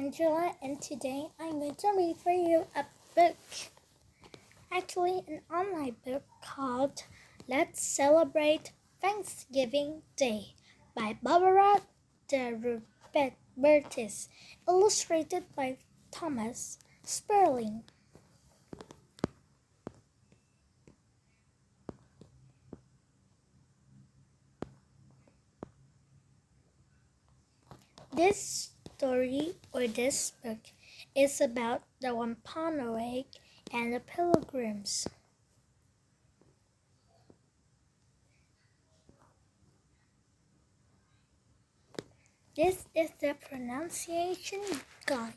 Angela, and today I'm going to read for you a book. Actually, an online book called Let's Celebrate Thanksgiving Day by Barbara de Rubertis, illustrated by Thomas Sperling. This story or this book is about the Wampanoag and the Pilgrims. This is the pronunciation guide.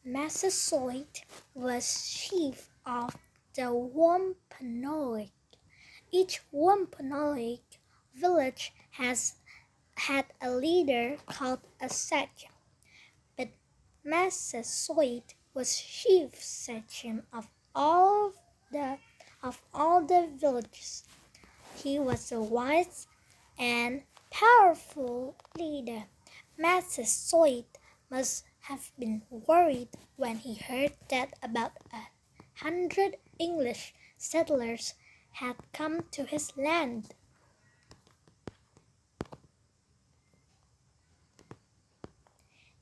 Massasoit was chief of the Wampanoag. Each Wampanoag village had a leader called a sachem, but Massasoit was chief sachem of all the villages. He was a wise and powerful leader. Massasoit must have been worried when he heard that about 100 English settlers had come to his land.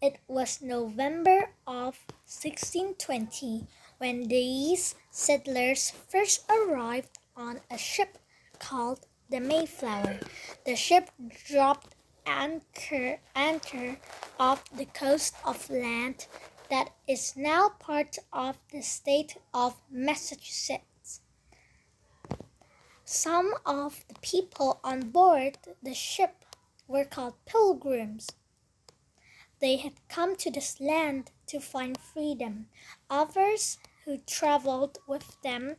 It was November of 1620 when these settlers first arrived on a ship called the Mayflower. The ship dropped anchor off the coast of land that is now part of the state of Massachusetts. Some of the people on board the ship were called pilgrims. They had come to this land to find freedom. Others who traveled with them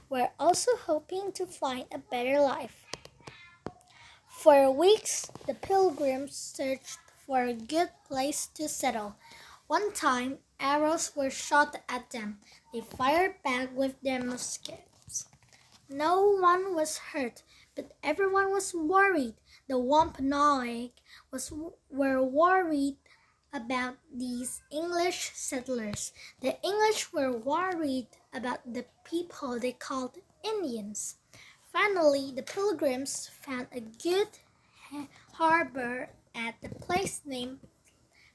were also hoping to find a better life. For weeks, the pilgrims searched for a good place to settle. One time, arrows were shot at them. They fired back with their muskets. No one was hurt, but everyone was worried. The Wampanoag were worried about these English settlers. The English were worried about the people they called Indians. Finally, the pilgrims found a good harbor at the place named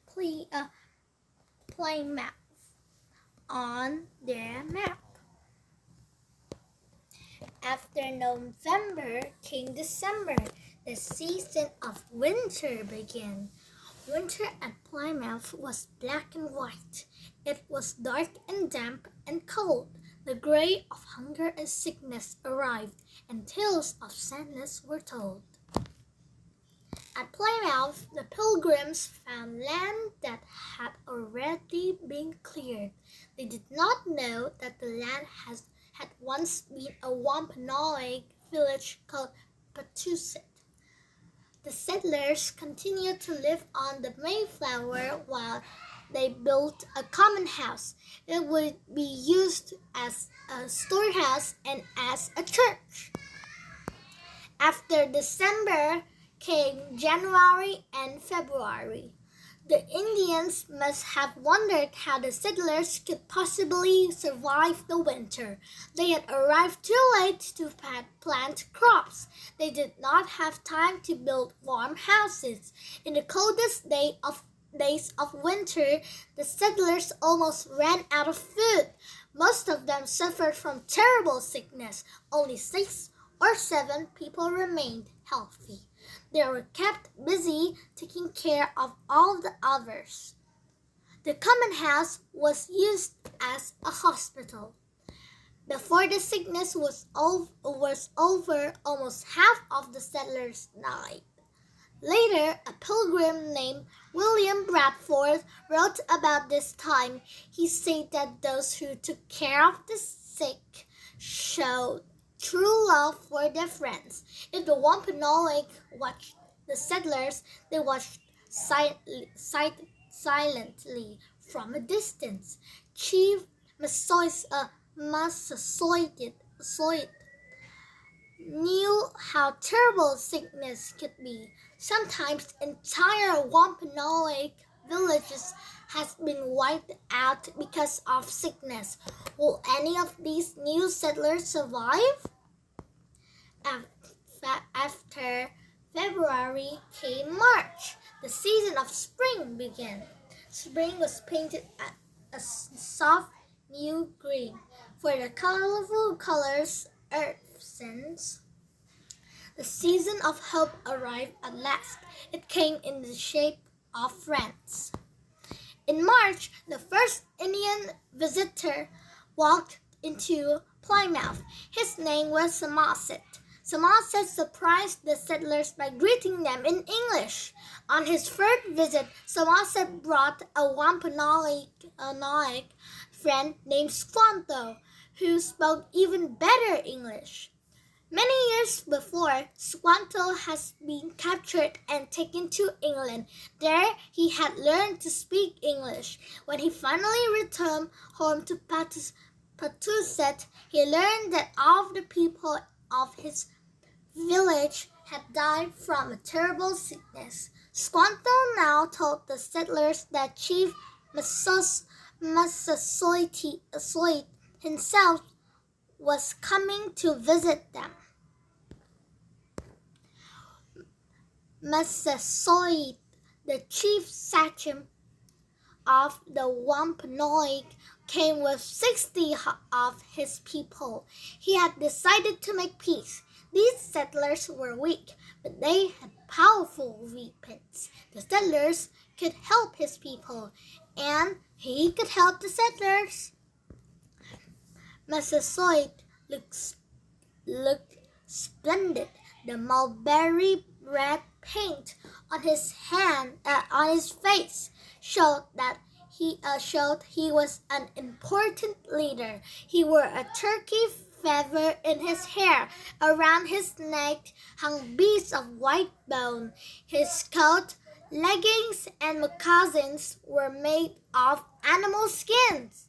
Plymouth on their map. After November came December. The season of winter began. Winter at Plymouth was black and white. It was dark and damp and cold. The gray of hunger and sickness arrived, and tales of sadness were told. At Plymouth, the pilgrims found land that had already been cleared. They did not know that the land had once been a Wampanoag village called Patuxet. The settlers continued to live on the Mayflower while they built a common house. It would be used as a storehouse and as a church. After December came January and February. The Indians must have wondered how the settlers could possibly survive the winter. They had arrived too late to plant crops. They did not have time to build warm houses. In the coldest days of winter, the settlers almost ran out of food. Most of them suffered from terrible sickness. Only 6 or 7 people remained healthy. They were kept busy taking care of all the others. The common house was used as a hospital. Before the sickness was over, almost half of the settlers died. Later, a pilgrim named William Bradford wrote about this time. He said that those who took care of the sick showed true love for their friends. If the Wampanoag watched the settlers, they watched silently from a distance. Chief Massasoit knew how terrible sickness could be. Sometimes entire Wampanoag villages has been wiped out because of sickness. Will any of these new settlers survive? After February came March. The season of spring began. Spring was painted a soft new green, for the colorful colors earth sends. The season of hope arrived at last. It came in the shape of friends. In March, the first Indian visitor walked into Plymouth. His name was Somerset. Somerset surprised the settlers by greeting them in English. On his first visit, Somerset brought a Wampanoag friend named Squanto, who spoke even better English. Many years before, Squanto has been captured and taken to England. There, he had learned to speak English. When he finally returned home to Patuxet, he learned that all of the people of his village had died from a terrible sickness. Squanto now told the settlers that Chief Massasoit himself was coming to visit them. Massasoit, the chief sachem of the Wampanoag, came with 60 of his people. He had decided to make peace. These settlers were weak, but they had powerful weapons. The settlers could help his people, and he could help the settlers. Massasoit looked splendid. The mulberry red paint on his face showed that he was an important leader. He wore a turkey feather in his hair. Around his neck hung beads of white bone. His coat, leggings, and moccasins were made of animal skins.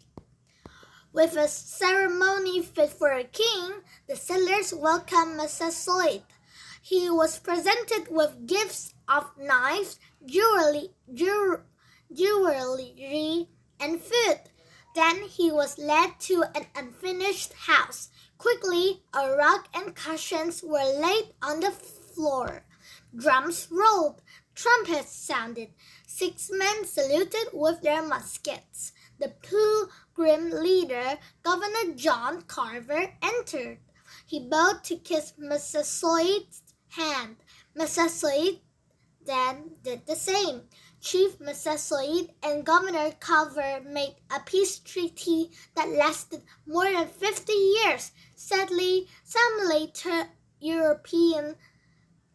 With a ceremony fit for a king, the settlers welcomed Massasoit. He was presented with gifts of knives, jewelry, and food. Then he was led to an unfinished house. Quickly, a rug and cushions were laid on the floor. Drums rolled, trumpets sounded. 6 men saluted with their muskets. The Pilgrim leader, Governor John Carver, entered. He bowed to kiss Massasoit's hand. Massasoit then did the same. Chief Massasoit and Governor Carver made a peace treaty that lasted more than 50 years. Sadly, some later European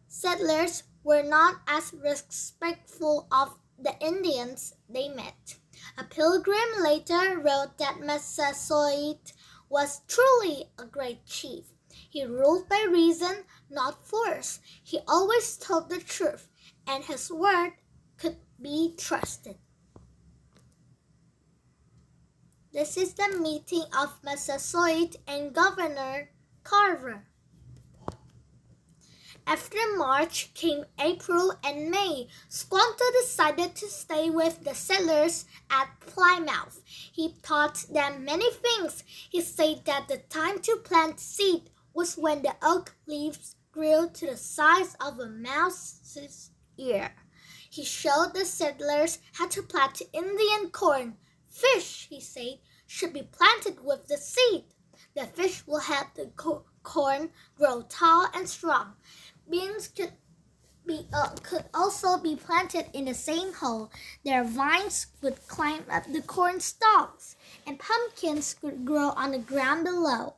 settlers were not as respectful of the Indians they met. A pilgrim later wrote that Massasoit was truly a great chief. He ruled by reason, not force. He always told the truth, and his word could be trusted. This is the meeting of Massasoit and Governor Carver. After March came April and May. Squanto decided to stay with the settlers at Plymouth. He taught them many things. He said that the time to plant seed was when the oak leaves grew to the size of a mouse's ear. He showed the settlers how to plant Indian corn. Fish, he said, should be planted with the seed. The fish will help the corn grow tall and strong. Beans could also be planted in the same hole. Their vines would climb up the corn stalks, and pumpkins could grow on the ground below.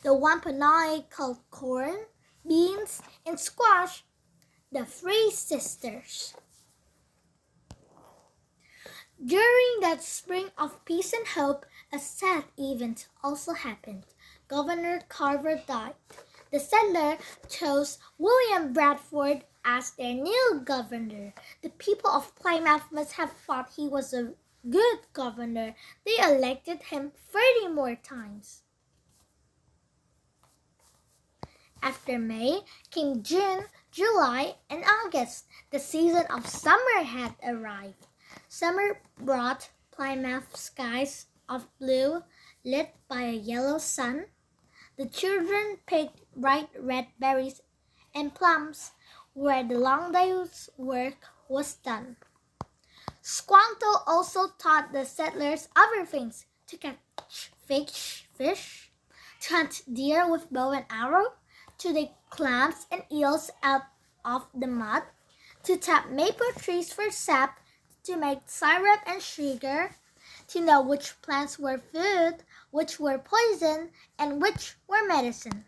The Wampanoag called corn, beans, and squash the Three Sisters. During that spring of peace and hope, a sad event also happened. Governor Carver died. The settler chose William Bradford as their new governor. The people of Plymouth must have thought he was a good governor. They elected him 30 more times. After May came June, July, and August. The season of summer had arrived. Summer brought Plymouth skies of blue, lit by a yellow sun. The children picked bright red berries and plums where the long day's work was done. Squanto also taught the settlers other things: to catch fish, to hunt deer with bow and arrow, to dig clams and eels out of the mud, to tap maple trees for sap, to make syrup and sugar, to know which plants were food, which were poison, and which were medicine.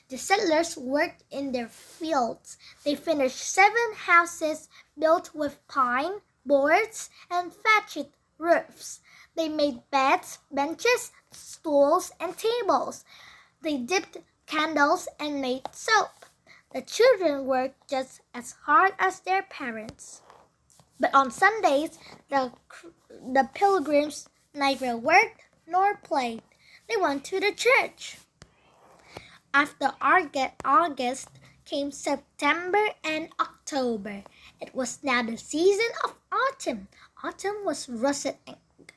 The settlers worked in their fields. They finished 7 houses built with pine, boards, and thatched roofs. They made beds, benches, stools, and tables. They dipped candles and made soap. The children worked just as hard as their parents. But on Sundays, the pilgrims neither worked nor played. They went to the church. After August came September and October. It was now the season of autumn. Autumn was russet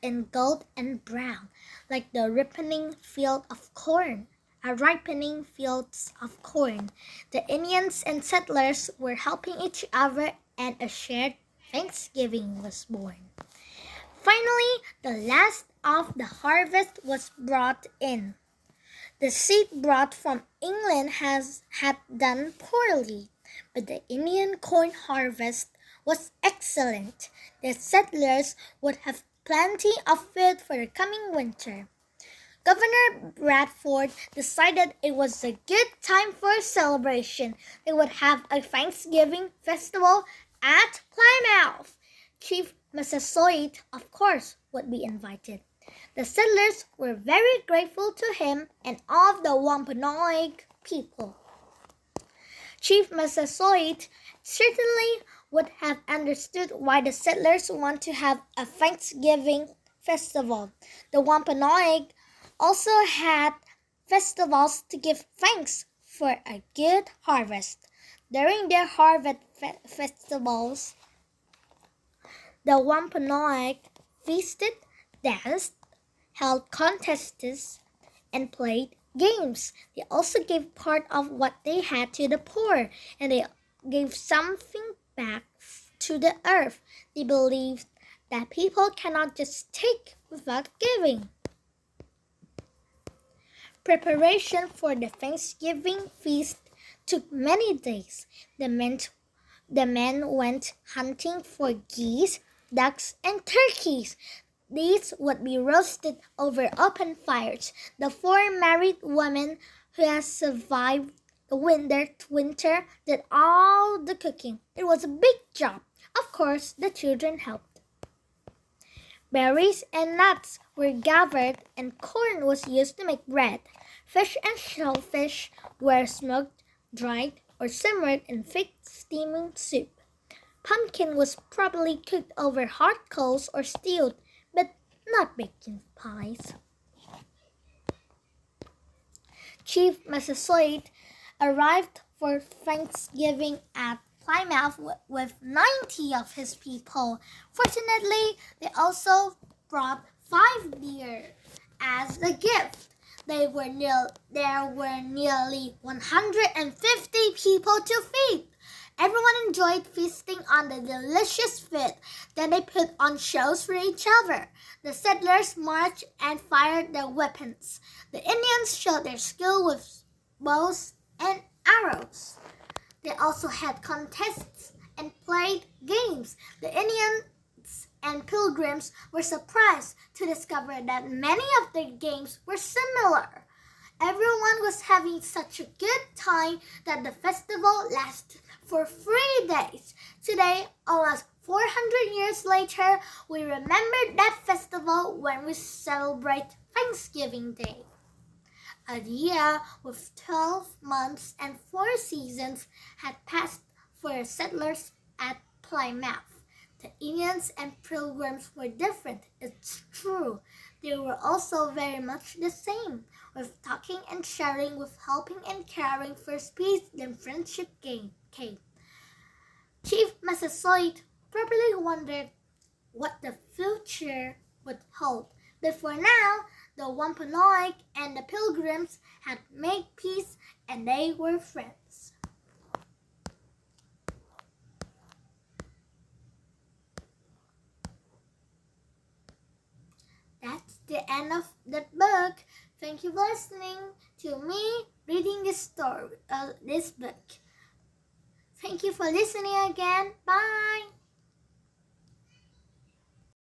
and gold and brown, like the ripening field of corn. Ripening fields of corn. The Indians and settlers were helping each other, and a shared Thanksgiving was born. Finally, the last of the harvest was brought in. The seed brought from England had done poorly, but the Indian corn harvest was excellent. The settlers would have plenty of food for the coming winter. Governor Bradford decided it was a good time for a celebration. They would have a Thanksgiving festival at Plymouth. Chief Massasoit, of course, would be invited. The settlers were very grateful to him and all of the Wampanoag people. Chief Massasoit certainly would have understood why the settlers want to have a Thanksgiving festival. The Wampanoag also had festivals to give thanks for a good harvest. During their harvest festivals, the Wampanoag feasted, danced, held contests, and played games. They also gave part of what they had to the poor, and they gave something back to the earth. They believed that people cannot just take without giving. Preparation for the Thanksgiving feast took many days. The men went hunting for geese, ducks, and turkeys. These would be roasted over open fires. The 4 married women who had survived the winter did all the cooking. It was a big job. Of course, the children helped. Berries and nuts were gathered, and corn was used to make bread. Fish and shellfish were smoked, dried, or simmered in thick steaming soup. Pumpkin was probably cooked over hot coals or stewed, but not baked in pies. Chief Massasoit arrived for Thanksgiving at Plymouth with 90 of his people. Fortunately, they also brought 5 deer as a gift. There were nearly 150 people to feed. Everyone enjoyed feasting on the delicious food. Then they put on shows for each other. The settlers marched and fired their weapons. The Indians showed their skill with bows and arrows. They also had contests and played games. The Indians and pilgrims were surprised to discover that many of the games were similar. Everyone was having such a good time that the festival lasted for 3 days. Today, almost 400 years later, we remember that festival when we celebrate Thanksgiving Day. A year with 12 months and 4 seasons had passed for settlers at Plymouth. The Indians and Pilgrims were different, it's true. They were also very much the same, with talking and sharing, with helping and caring. First peace, then friendship came. Chief Massasoit probably wondered what the future would hold. But for now, the Wampanoag and the Pilgrims had made peace and they were friends. That's the end of that book. Thank you for listening to me reading this book. Thank you for listening again. Bye.